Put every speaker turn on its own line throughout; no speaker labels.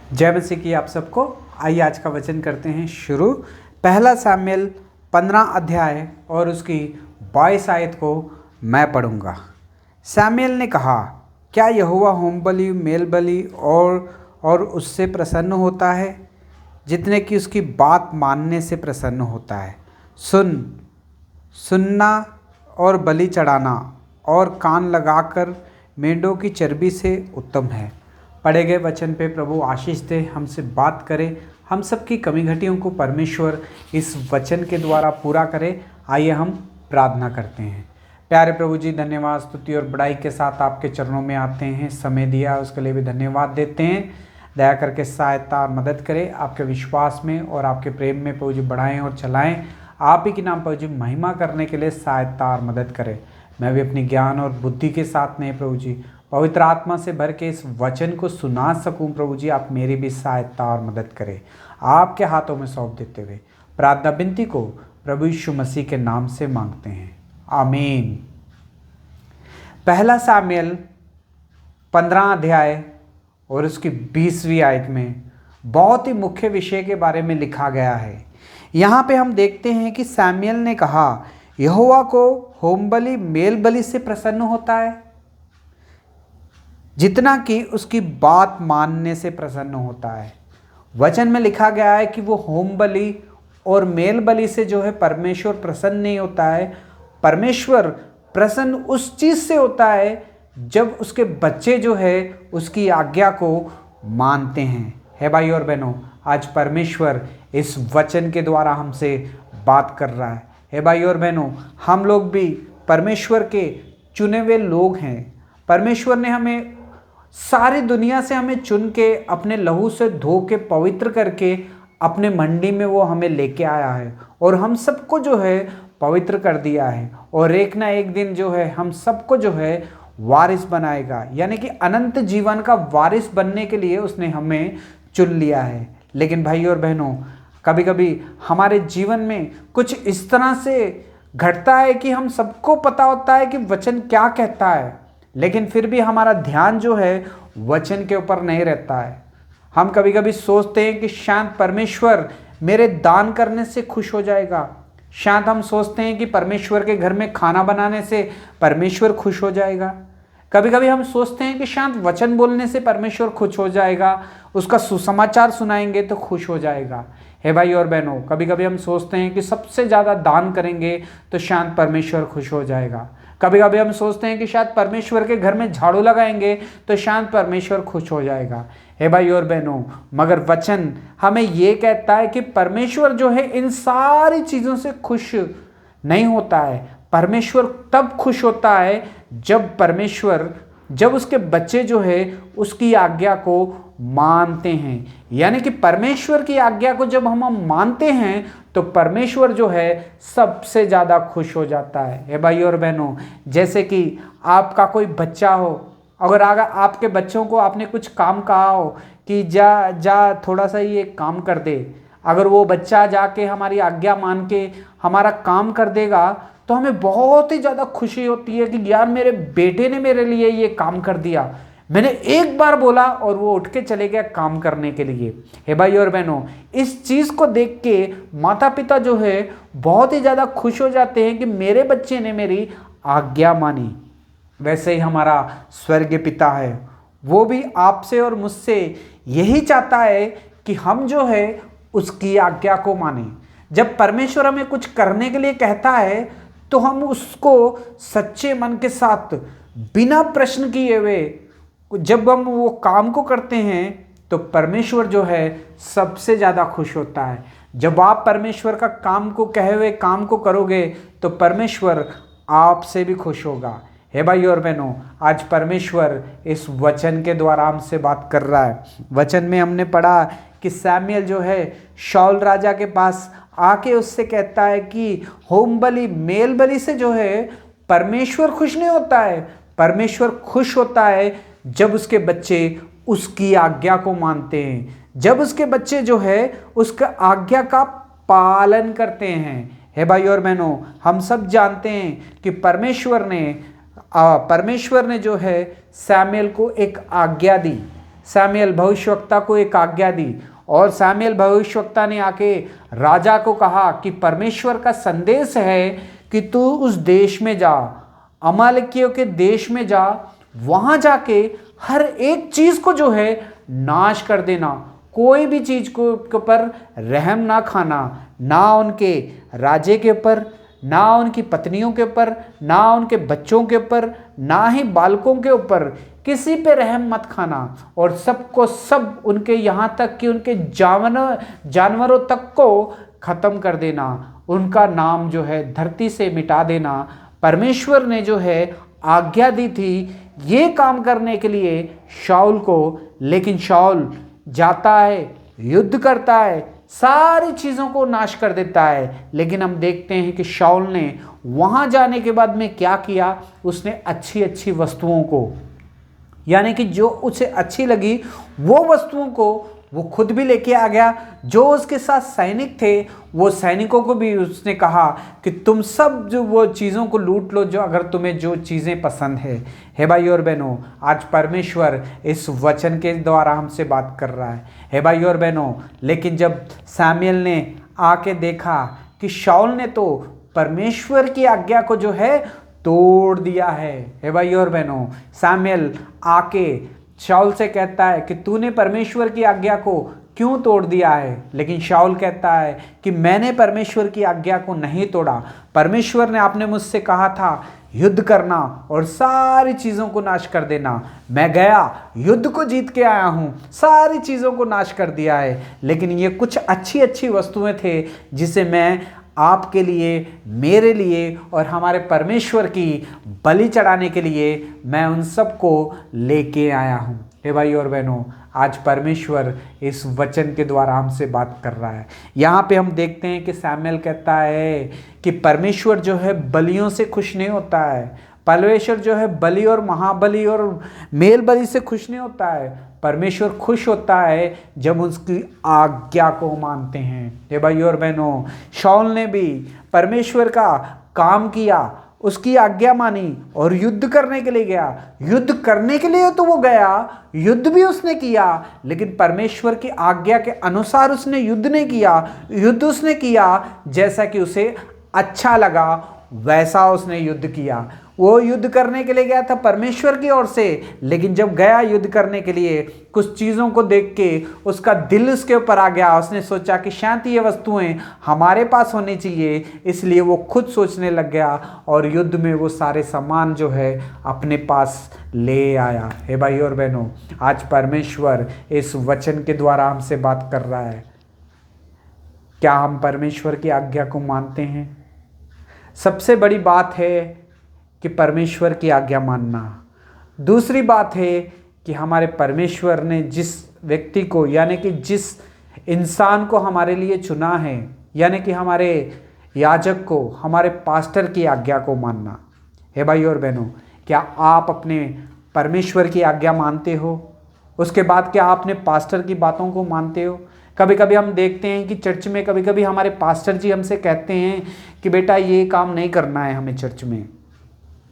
जय मसीह की आप सबको। आइए आज का वचन करते हैं शुरू। पहला सामुएल 15 अध्याय और उसकी 22 आयत को मैं पढ़ूंगा। सामुएल ने कहा, क्या यहोवा होम बलि मेल बलि और उससे प्रसन्न होता है जितने कि उसकी बात मानने से प्रसन्न होता है। सुनना और बलि चढ़ाना और कान लगाकर मेंढों की चर्बी से उत्तम है। पढ़े गए वचन पे प्रभु आशीष दे, हमसे बात करे, हम सबकी कमी घटियों को परमेश्वर इस वचन के द्वारा पूरा करे। आइए हम प्रार्थना करते हैं। प्यारे प्रभु जी, धन्यवाद, स्तुति और बड़ाई के साथ आपके चरणों में आते हैं। समय दिया उसके लिए भी धन्यवाद देते हैं। दया करके सहायता और मदद करें, आपके विश्वास में और आपके प्रेम में प्रभु जी बढ़ाएं और चलाएं। आप ही के नाम प्रभु जी महिमा करने के लिए सहायता और मदद करें। मैं भी अपनी ज्ञान और बुद्धि के साथ नहीं प्रभु जी, पवित्र आत्मा से भर के इस वचन को सुना सकूं। प्रभु जी आप मेरी भी सहायता और मदद करें। आपके हाथों में सौंप देते हुए प्रार्थना विनती को प्रभु यीशु मसीह के नाम से मांगते हैं, आमीन। पहला सामुएल 15 अध्याय और उसकी 20वीं आयत में बहुत ही मुख्य विषय के बारे में लिखा गया है। यहाँ पे हम देखते हैं कि सामुएल ने कहा, यहोवा को होम बलि मेल बलि से प्रसन्न होता है जितना कि उसकी बात मानने से प्रसन्न होता है। वचन में लिखा गया है कि वो होम बलि और मेल बलि से जो है परमेश्वर प्रसन्न नहीं होता है। परमेश्वर प्रसन्न उस चीज़ से होता है जब उसके बच्चे जो है उसकी आज्ञा को मानते हैं। है भाई और बहनों, आज परमेश्वर इस वचन के द्वारा हमसे बात कर रहा है। हे भाई और बहनों, हम लोग भी परमेश्वर के चुने हुए लोग हैं। परमेश्वर ने हमें सारी दुनिया से हमें चुन के अपने लहू से धो के पवित्र करके अपने मंडी में वो हमें लेके आया है और हम सबको जो है पवित्र कर दिया है। और एक ना एक दिन जो है हम सबको जो है वारिस बनाएगा, यानी कि अनंत जीवन का वारिस बनने के लिए उसने हमें चुन लिया है। लेकिन भाई और बहनों, कभी कभी हमारे जीवन में कुछ इस तरह से घटता है कि हम सबको पता होता है कि वचन क्या कहता है, लेकिन फिर भी हमारा ध्यान जो है वचन के ऊपर नहीं रहता है। हम कभी कभी सोचते हैं कि शायद परमेश्वर मेरे दान करने से खुश हो जाएगा। शायद हम सोचते हैं कि परमेश्वर के घर में खाना बनाने से परमेश्वर खुश हो जाएगा। कभी कभी हम सोचते हैं कि शायद वचन बोलने से परमेश्वर खुश हो जाएगा, उसका सुसमाचार सुनाएंगे तो खुश हो जाएगा। हे भाई और बहनों, कभी कभी हम सोचते हैं कि सबसे ज़्यादा दान करेंगे तो शायद परमेश्वर खुश हो जाएगा। कभी कभी हम सोचते हैं कि शायद परमेश्वर के घर में झाड़ू लगाएंगे तो शायद परमेश्वर खुश हो जाएगा। हे भाई और बहनों, मगर वचन हमें ये कहता है कि परमेश्वर जो है इन सारी चीज़ों से खुश नहीं होता है। परमेश्वर तब खुश होता है जब उसके बच्चे जो है उसकी आज्ञा को मानते हैं। यानी कि परमेश्वर की आज्ञा को जब हम मानते हैं तो परमेश्वर जो है सबसे ज़्यादा खुश हो जाता है। हे भाई और बहनों, जैसे कि आपका कोई बच्चा हो, अगर आपके बच्चों को आपने कुछ काम कहा हो कि जा थोड़ा सा ये काम कर दे, अगर वो बच्चा जाके हमारी आज्ञा मान के हमारा काम कर देगा तो हमें बहुत ही ज़्यादा खुशी होती है कि यार मेरे बेटे ने मेरे लिए ये काम कर दिया। मैंने एक बार बोला और वो उठ के चले गया काम करने के लिए। हे भाई और बहनों, इस चीज़ को देख के माता पिता जो है बहुत ही ज़्यादा खुश हो जाते हैं कि मेरे बच्चे ने मेरी आज्ञा मानी। वैसे ही हमारा स्वर्गीय पिता है, वो भी आपसे और मुझसे यही चाहता है कि हम जो है उसकी आज्ञा को माने। जब परमेश्वर हमें कुछ करने के लिए कहता है तो हम उसको सच्चे मन के साथ बिना प्रश्न किए हुए जब हम वो काम को करते हैं तो परमेश्वर जो है सबसे ज़्यादा खुश होता है। जब आप परमेश्वर का काम को कहे हुए काम को करोगे तो परमेश्वर आपसे भी खुश होगा। हे भाई और बहनों, आज परमेश्वर इस वचन के द्वारा हमसे बात कर रहा है। वचन में हमने पढ़ा कि सामुएल जो है शाऊल राजा के पास आके उससे कहता है कि होम बलि मेल बलि से जो है परमेश्वर खुश नहीं होता है। परमेश्वर खुश होता है जब उसके बच्चे उसकी आज्ञा को मानते हैं, जब उसके बच्चे जो है उसका आज्ञा का पालन करते हैं। हे भाई और बहनों, हम सब जानते हैं कि परमेश्वर ने जो है सामुएल को एक आज्ञा दी। सैमुएल भविष्यवक्ता को एक आज्ञा दी और सैमुएल भविष्यवक्ता ने आके राजा को कहा कि परमेश्वर का संदेश है कि तू उस देश में जा, अमालेकियों के देश में जा, वहां जाके हर एक चीज को जो है नाश कर देना, कोई भी चीज को के ऊपर रहम ना खाना, ना उनके राजे के ऊपर, ना उनकी पत्नियों के ऊपर, ना उनके बच्चों के ऊपर, ना ही बालकों के ऊपर, किसी पे रहम मत खाना और सबको सब उनके यहाँ तक कि उनके जानवरों तक को खत्म कर देना, उनका नाम जो है धरती से मिटा देना। परमेश्वर ने जो है आज्ञा दी थी ये काम करने के लिए शाऊल को, लेकिन शाऊल जाता है, युद्ध करता है, सारी चीज़ों को नाश कर देता है। लेकिन हम देखते हैं कि शाऊल ने वहाँ जाने के बाद में क्या किया, उसने अच्छी अच्छी वस्तुओं को, यानी कि जो उसे अच्छी लगी वो वस्तुओं को वो खुद भी लेके आ गया। जो उसके साथ सैनिक थे वो सैनिकों को भी उसने कहा कि तुम सब जो वो चीज़ों को लूट लो जो अगर तुम्हें जो चीज़ें पसंद है। हे भाई और बहनों, आज परमेश्वर इस वचन के द्वारा हमसे बात कर रहा है। हे भाई और बहनों, लेकिन जब सैमुएल ने आके देखा कि शाऊल ने तो परमेश्वर की आज्ञा को जो है तोड़ दिया है। हे भाई और बहनों, सैमुएल आके शाऊल से कहता है कि तूने परमेश्वर की आज्ञा को क्यों तोड़ दिया है, लेकिन शाऊल कहता है कि मैंने परमेश्वर की आज्ञा को नहीं तोड़ा। परमेश्वर ने आपने मुझसे कहा था युद्ध करना और सारी चीज़ों को नाश कर देना। मैं गया, युद्ध को जीत के आया हूँ, सारी चीज़ों को नाश कर दिया है, लेकिन ये कुछ अच्छी अच्छी वस्तुएं थे जिसे मैं आपके लिए, मेरे लिए और हमारे परमेश्वर की बलि चढ़ाने के लिए मैं उन सब को लेके आया हूँ। हे भाई और बहनों, आज परमेश्वर इस वचन के द्वारा हमसे बात कर रहा है। यहाँ पे हम देखते हैं कि सैमुएल कहता है कि परमेश्वर जो है बलियों से खुश नहीं होता है। परमेश्वर जो है बलि और महाबलि और मेल बलि से खुश नहीं होता है। परमेश्वर खुश होता है जब उसकी आज्ञा को मानते हैं। हे भाई और बहनों, शाऊल ने भी परमेश्वर का काम किया, उसकी आज्ञा मानी और युद्ध करने के लिए गया। युद्ध करने के लिए तो वो गया, युद्ध भी उसने किया, लेकिन परमेश्वर की आज्ञा के अनुसार उसने युद्ध नहीं किया। युद्ध उसने किया जैसा कि उसे अच्छा लगा, वैसा उसने युद्ध किया। वो युद्ध करने के लिए गया था परमेश्वर की ओर से, लेकिन जब गया युद्ध करने के लिए कुछ चीज़ों को देख के उसका दिल उसके ऊपर आ गया। उसने सोचा कि शायद ये वस्तुएं हमारे पास होनी चाहिए, इसलिए वो खुद सोचने लग गया और युद्ध में वो सारे सामान जो है अपने पास ले आया। हे भाई और बहनों, आज परमेश्वर इस वचन के द्वारा हमसे बात कर रहा है। क्या हम परमेश्वर की आज्ञा को मानते हैं? सबसे बड़ी बात है कि परमेश्वर की आज्ञा मानना। दूसरी बात है कि हमारे परमेश्वर ने जिस व्यक्ति को, यानी कि जिस इंसान को हमारे लिए चुना है, यानी कि हमारे याजक को, हमारे पास्टर की आज्ञा को मानना। हे भाई और बहनों, क्या आप अपने परमेश्वर की आज्ञा मानते हो? उसके बाद क्या आप अपने पास्टर की बातों को मानते हो? कभी कभी हम देखते हैं कि चर्च में कभी कभी हमारे पास्टर जी हमसे कहते हैं कि बेटा ये काम नहीं करना है हमें चर्च में,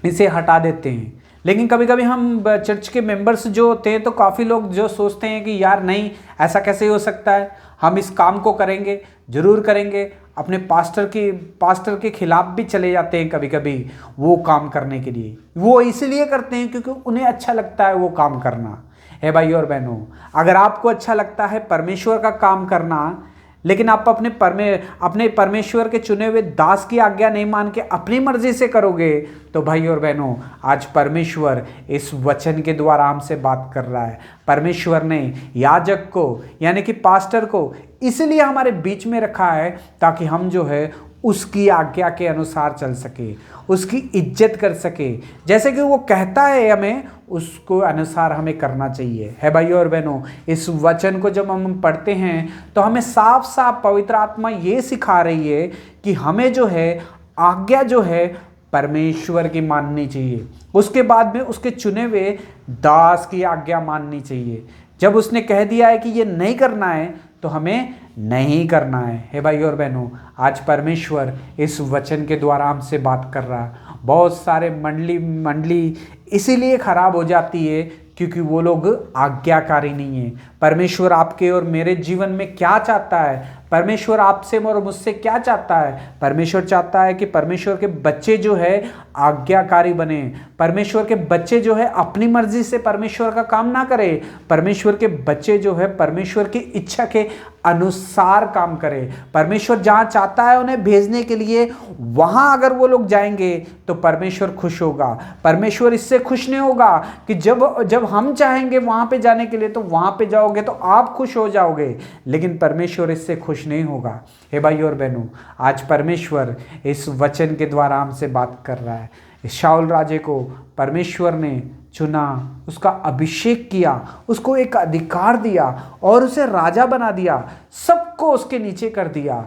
इसे हटा देते हैं। लेकिन कभी कभी हम चर्च के मेंबर्स जो होते हैं तो काफ़ी लोग जो सोचते हैं कि यार नहीं, ऐसा कैसे हो सकता है, हम इस काम को करेंगे, ज़रूर करेंगे। अपने पास्टर के खिलाफ भी चले जाते हैं कभी कभी वो काम करने के लिए। वो इसलिए करते हैं क्योंकि उन्हें अच्छा लगता है वो काम करना। हे भाई और बहनों, अगर आपको अच्छा लगता है परमेश्वर का काम करना, लेकिन आप अपने परमेश्वर के चुने हुए दास की आज्ञा नहीं मान के अपनी मर्जी से करोगे, तो भाई और बहनों, आज परमेश्वर इस वचन के द्वारा हमसे बात कर रहा है। परमेश्वर ने याजक को, यानी कि पास्टर को, इसलिए हमारे बीच में रखा है ताकि हम जो है उसकी आज्ञा के अनुसार चल सके, उसकी इज्जत कर सके। जैसे कि वो कहता है हमें, उसको अनुसार हमें करना चाहिए। है भाई और बहनों, इस वचन को जब हम पढ़ते हैं तो हमें साफ साफ पवित्र आत्मा ये सिखा रही है कि हमें जो है आज्ञा जो है परमेश्वर की माननी चाहिए। उसके बाद में उसके चुने हुए दास की आज्ञा माननी चाहिए। जब उसने कह दिया है कि ये नहीं करना है तो हमें नहीं करना है। हे भाई और बहनों, आज परमेश्वर इस वचन के द्वारा हमसे बात कर रहा है। बहुत सारे मंडली इसीलिए ख़राब हो जाती है क्योंकि वो लोग आज्ञाकारी नहीं है। परमेश्वर आपके और मेरे जीवन में क्या चाहता है? परमेश्वर आपसे और मुझसे क्या चाहता है? परमेश्वर चाहता है कि परमेश्वर के बच्चे जो है आज्ञाकारी बने। परमेश्वर के बच्चे जो है अपनी मर्जी से परमेश्वर का काम ना करे। परमेश्वर के बच्चे जो है परमेश्वर की इच्छा के अनुसार काम करे। परमेश्वर जहां चाहता है उन्हें भेजने के लिए, वहां अगर वो लोग जाएंगे तो परमेश्वर खुश होगा। परमेश्वर इससे खुश नहीं होगा कि जब हम चाहेंगे वहां पे जाने के लिए तो वहां पे जाओगे तो आप खुश हो जाओगे, लेकिन परमेश्वर इससे खुश नहीं होगा। हे भाई और बहनों, आज परमेश्वर इस वचन के द्वारा हमसे बात कर रहा है। इस शाऊल राजे को परमेश्वर ने चुना, उसका अभिषेक किया, उसको एक अधिकार दिया और उसे राजा बना दिया, सबको उसके नीचे कर दिया।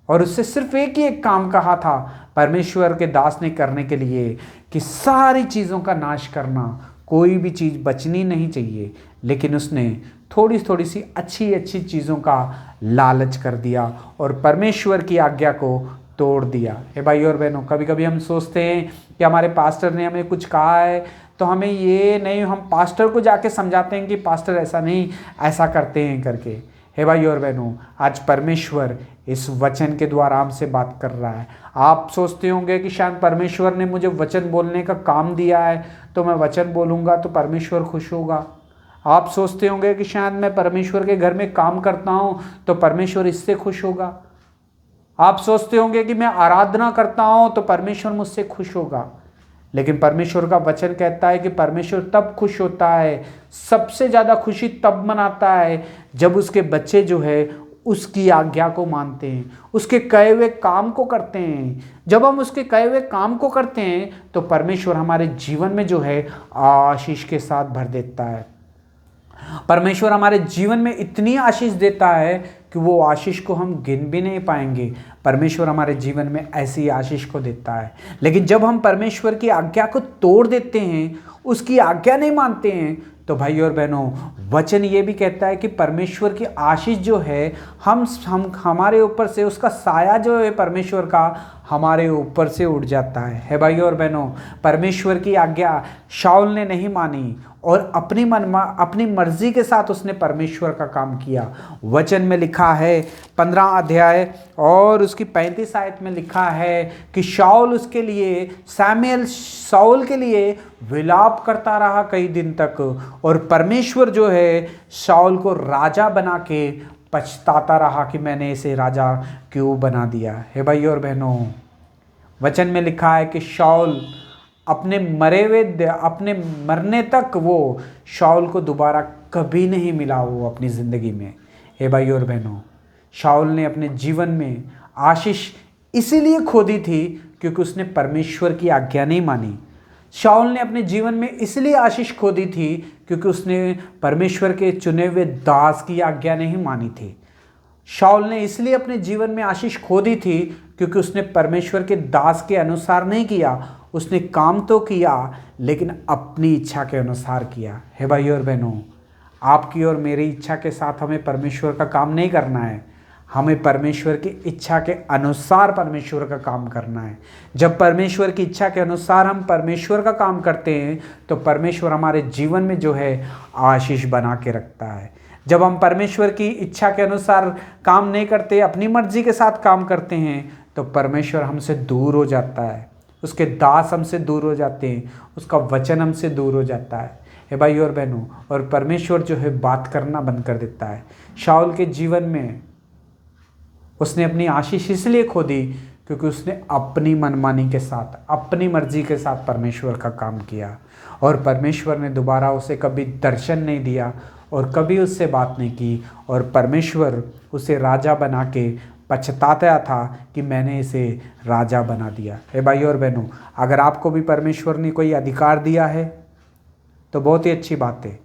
और उससे सिर्फ एक ही एक काम कहा था परमेश्वर के दास ने करने के लिए कि सारी चीज़ों का नाश करना, कोई भी चीज़ बचनी नहीं चाहिए। लेकिन उसने थोड़ी थोड़ी सी अच्छी अच्छी चीज़ों का लालच कर दिया और परमेश्वर की आज्ञा को तोड़ दिया। हे भाई और बहनों, कभी कभी हम सोचते हैं कि हमारे पास्टर ने हमें कुछ कहा है तो हमें ये नहीं, हम पास्टर को जाके समझाते हैं कि पास्टर ऐसा नहीं, ऐसा करते हैं करके। हे भाई और बहनों, आज परमेश्वर इस वचन के द्वारा हमसे बात कर रहा है। आप सोचते होंगे कि शायद परमेश्वर ने मुझे वचन बोलने का काम दिया है तो मैं वचन बोलूँगा तो परमेश्वर खुश होगा। आप सोचते होंगे कि शायद मैं परमेश्वर के घर में काम करता हूँ तो परमेश्वर इससे खुश होगा। आप सोचते होंगे कि मैं आराधना करता हूँ तो परमेश्वर मुझसे खुश होगा। लेकिन परमेश्वर का वचन कहता है कि परमेश्वर तब खुश होता है, सबसे ज़्यादा खुशी तब मनाता है जब उसके बच्चे जो है उसकी आज्ञा को मानते हैं, उसके कहे हुए काम को करते हैं। जब हम उसके कहे हुए काम को करते हैं तो परमेश्वर हमारे जीवन में जो है आशीष के साथ भर देता है। परमेश्वर हमारे जीवन में इतनी आशीष देता है कि वो आशीष को हम गिन भी नहीं पाएंगे। परमेश्वर हमारे जीवन में ऐसी आशीष को देता है। लेकिन जब हम परमेश्वर की आज्ञा को तोड़ देते हैं, उसकी आज्ञा नहीं मानते हैं, तो भाई और बहनों, वचन ये भी कहता है कि परमेश्वर की आशीष जो है हम हमारे ऊपर से, उसका साया जो है परमेश्वर का हमारे ऊपर से उड़ जाता है भाई और बहनों, परमेश्वर की आज्ञा शाऊल ने नहीं मानी और अपनी मर्जी के साथ उसने परमेश्वर का काम किया। वचन में लिखा है 15 अध्याय और उसकी 35 आयत में लिखा है कि शाऊल उसके लिए, सैमुएल शाऊल के लिए विलाप करता रहा कई दिन तक, और परमेश्वर जो है शाऊल को राजा बना के पछताता रहा कि मैंने इसे राजा क्यों बना दिया। हे भाई और बहनों, वचन में लिखा है कि शाऊल अपने अपने मरने तक वो शाऊल को दोबारा कभी नहीं मिला वो अपनी ज़िंदगी में। हे भाई और बहनों, शाऊल ने अपने जीवन में आशीष इसीलिए खो दी थी क्योंकि उसने परमेश्वर की आज्ञा नहीं मानी। शाऊल ने अपने जीवन में इसलिए आशीष खो दी थी क्योंकि उसने परमेश्वर के चुने हुए दास की आज्ञा नहीं मानी थी। शाऊल ने इसलिए अपने जीवन में आशीष खो दी थी क्योंकि उसने परमेश्वर के दास के अनुसार नहीं किया। उसने काम तो किया लेकिन अपनी इच्छा के अनुसार किया। हे भाई और बहनों, आपकी और मेरी इच्छा के साथ हमें परमेश्वर का काम नहीं करना है, हमें परमेश्वर की इच्छा के अनुसार परमेश्वर का काम करना है। जब परमेश्वर की इच्छा के अनुसार हम परमेश्वर का काम करते हैं तो परमेश्वर हमारे जीवन में जो है आशीष बना के रखता है। जब हम परमेश्वर की इच्छा के अनुसार काम नहीं करते, अपनी मर्जी के साथ काम करते हैं, तो परमेश्वर हमसे दूर हो जाता है, उसके दास हमसे दूर हो जाते हैं, उसका वचन हमसे दूर हो जाता है। हे भाई और बहनों, और परमेश्वर जो है बात करना बंद कर देता है। शाऊल के जीवन में उसने अपनी आशीष इसलिए खो दी क्योंकि उसने अपनी मनमानी के साथ, अपनी मर्जी के साथ परमेश्वर का काम किया, और परमेश्वर ने दोबारा उसे कभी दर्शन नहीं दिया और कभी उससे बात नहीं की, और परमेश्वर उसे राजा बना के पछताता था कि मैंने इसे राजा बना दिया। हे भाई और बहनों, अगर आपको भी परमेश्वर ने कोई अधिकार दिया है तो बहुत ही अच्छी बात है,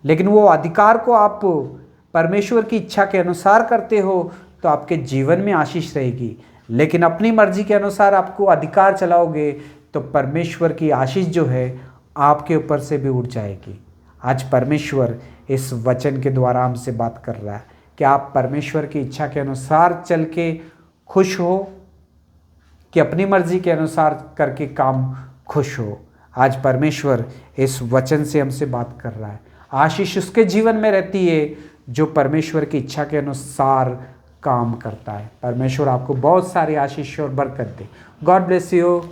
लेकिन वो अधिकार को आप परमेश्वर की इच्छा के अनुसार करते हो तो आपके जीवन में आशीष रहेगी। लेकिन अपनी मर्जी के अनुसार आपको अधिकार चलाओगे तो परमेश्वर की आशीष जो है आपके ऊपर से भी उड़ जाएगी। आज परमेश्वर इस वचन के द्वारा हमसे बात कर रहा है कि आप परमेश्वर की इच्छा के अनुसार चल के खुश हो कि अपनी मर्जी के अनुसार करके काम खुश हो। आज परमेश्वर इस वचन से हमसे बात कर रहा है। आशीष उसके जीवन में रहती है जो परमेश्वर की इच्छा के अनुसार काम करता है। परमेश्वर आपको बहुत सारी आशीष और बरकत दे। God bless you.